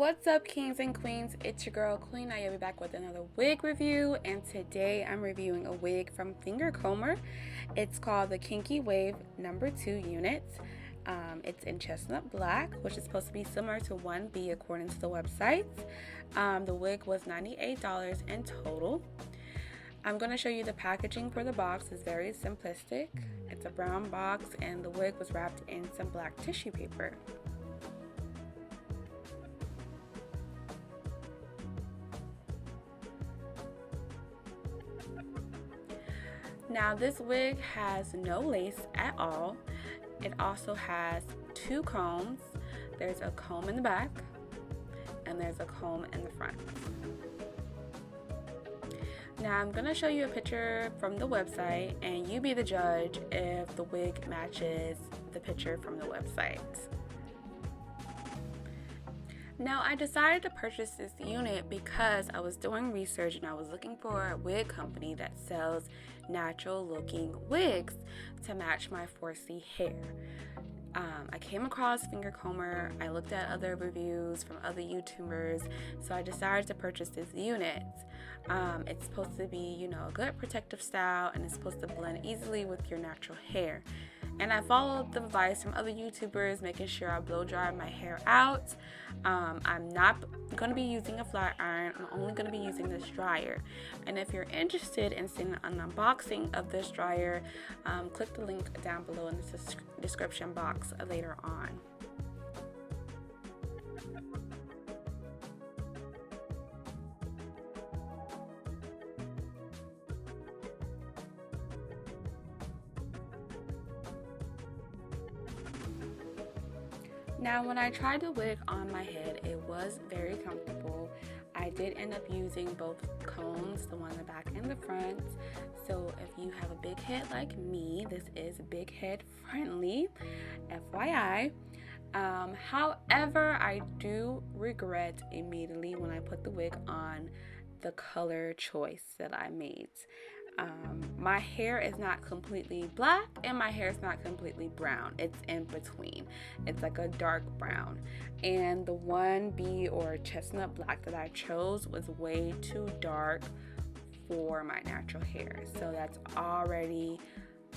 What's up, kings and queens? It's your girl QueeNyobee back with another wig review, and today I'm reviewing a wig from Finger Comber. It's called the Kinky Wave number 2 unit. It's in chestnut black, which is supposed to be similar to 1B according to the website. The wig was $98 in total. I'm going to show you the packaging for the box. It's very simplistic. It's a brown box and the wig was wrapped in some black tissue paper. Now this wig has no lace at all. It also has 2 combs. There's a comb in the back and there's a comb in the front. Now I'm going to show you a picture from the website and you be the judge if the wig matches the picture from the website. Now I decided to purchase this unit because I was doing research and I was looking for a wig company that sells natural looking wigs to match my 4C hair. I came across Finger Comber. I looked at other reviews from other YouTubers, so I decided to purchase this unit. It's supposed to be, a good protective style, and it's supposed to blend easily with your natural hair. And I followed the advice from other YouTubers, making sure I blow dry my hair out. I'm not going to be using a flat iron. I'm only going to be using this dryer. And if you're interested in seeing an unboxing of this dryer, click the link down below in the description box later on. Now when I tried the wig on my head, it was very comfortable. I did end up using both combs, the one in the back and the front. So if you have a big head like me, this is big head friendly, FYI. However, I do regret immediately when I put the wig on the color choice that I made. My hair is not completely black and my hair is not completely brown. It's in between. It's like a dark brown. And the 1B or chestnut black that I chose was way too dark for my natural hair. So that's already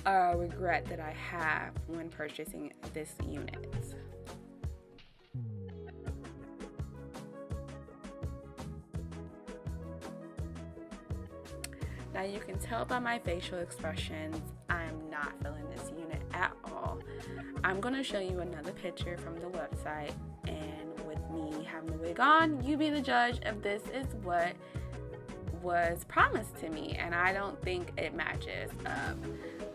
a regret that I have when purchasing this unit. Now you can tell by my facial expressions, I'm not feeling this unit at all. I'm going to show you another picture from the website, and with me having the wig on, you be the judge if this is what was promised to me, and I don't think it matches.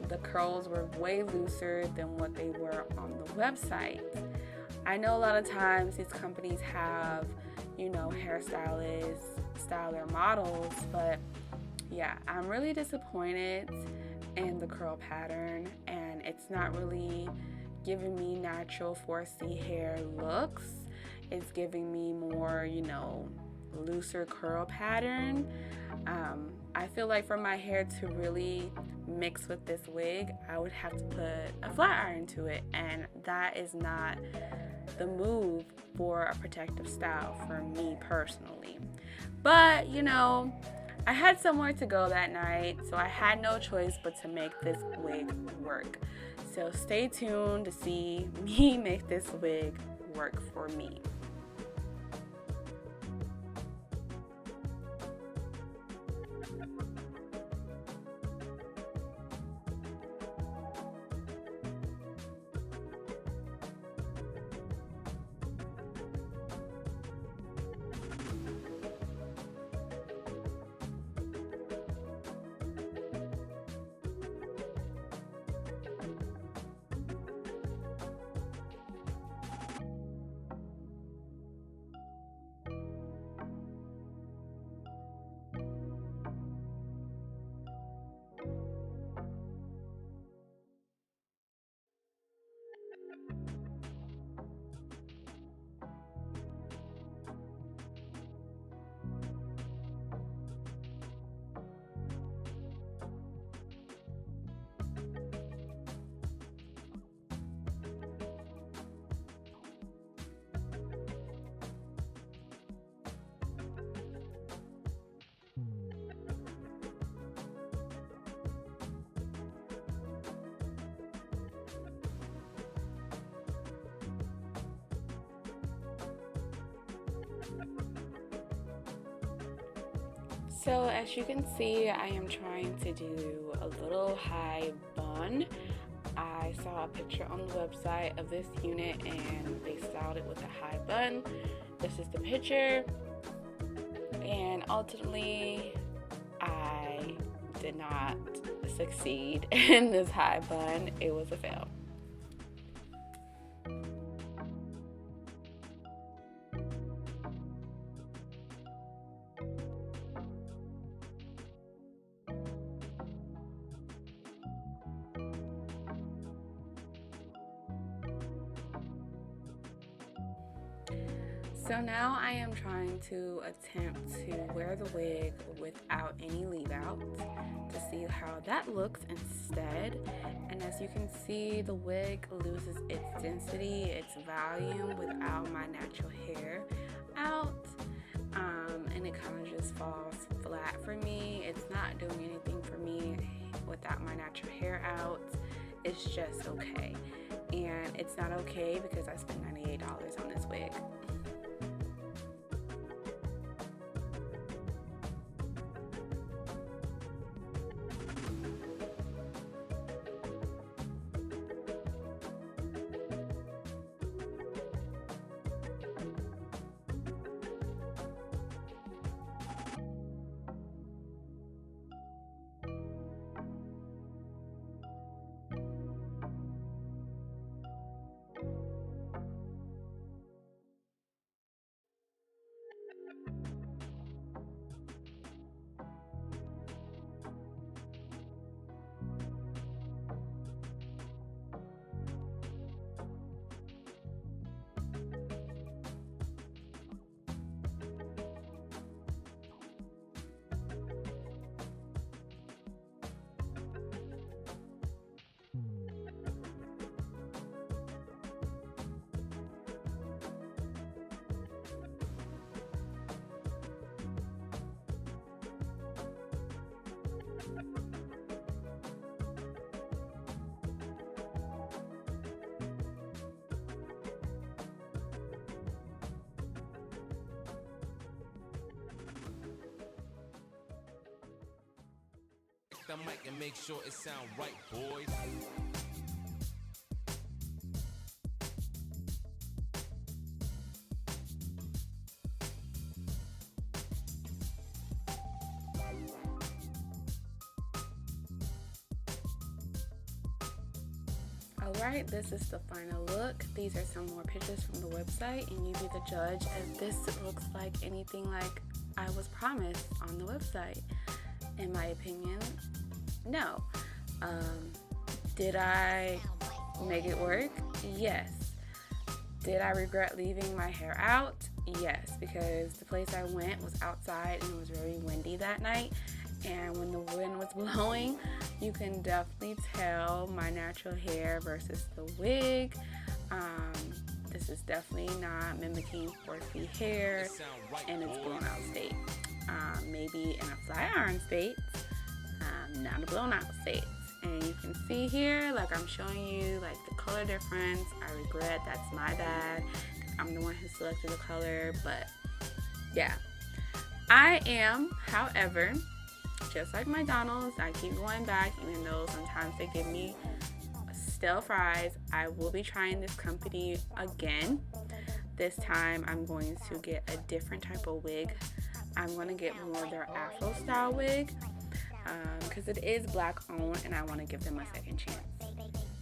The curls were way looser than what they were on the website. I know a lot of times these companies have, hairstylists style their models, but yeah, I'm really disappointed in the curl pattern, and it's not really giving me natural 4C hair looks. It's giving me more, looser curl pattern. I feel like for my hair to really mix with this wig, I would have to put a flat iron to it, and that is not the move for a protective style for me personally. But, I had somewhere to go that night, so I had no choice but to make this wig work. So stay tuned to see me make this wig work for me. So as you can see, I am trying to do a little high bun. I saw a picture on the website of this unit and they styled it with a high bun. This is the picture, and ultimately I did not succeed in this high bun. It was a fail. So now I am trying to attempt to wear the wig without any leave out to see how that looks instead. And as you can see, the wig loses its density, its volume without my natural hair out. And it kind of just falls flat for me. It's not doing anything for me without my natural hair out. It's just okay. And it's not okay because I spent $98 on this wig. The mic and make sure it sound right, boys. Alright, this is the final look. These are some more pictures from the website, and you be the judge if this looks like anything like I was promised on the website. In my opinion, no. Did I make it work? Yes. Did I regret leaving my hair out? Yes, because the place I went was outside and it was very windy that night. And when the wind was blowing, you can definitely tell my natural hair versus the wig. This is definitely not mimicking 4C hair in its blown out state. Maybe in a flat iron state, not a blown out state. And you can see here, like I'm showing you, like the color difference. I regret, that's my bad. I'm the one who selected the color, but yeah. I am, however, just like McDonald's, I keep going back, even though sometimes they give me stale fries. I will be trying this company again. This time I'm going to get a different type of wig. I'm going to get more of their Afro style wig because it is black owned and I want to give them a second chance.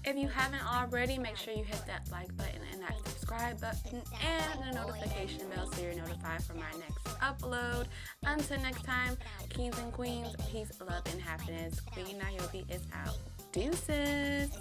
If you haven't already, make sure you hit that like button and that subscribe button and the notification bell so you're notified for my next upload. Until next time, kings and queens, peace, love, and happiness. QueeNyobee is out. Deuces.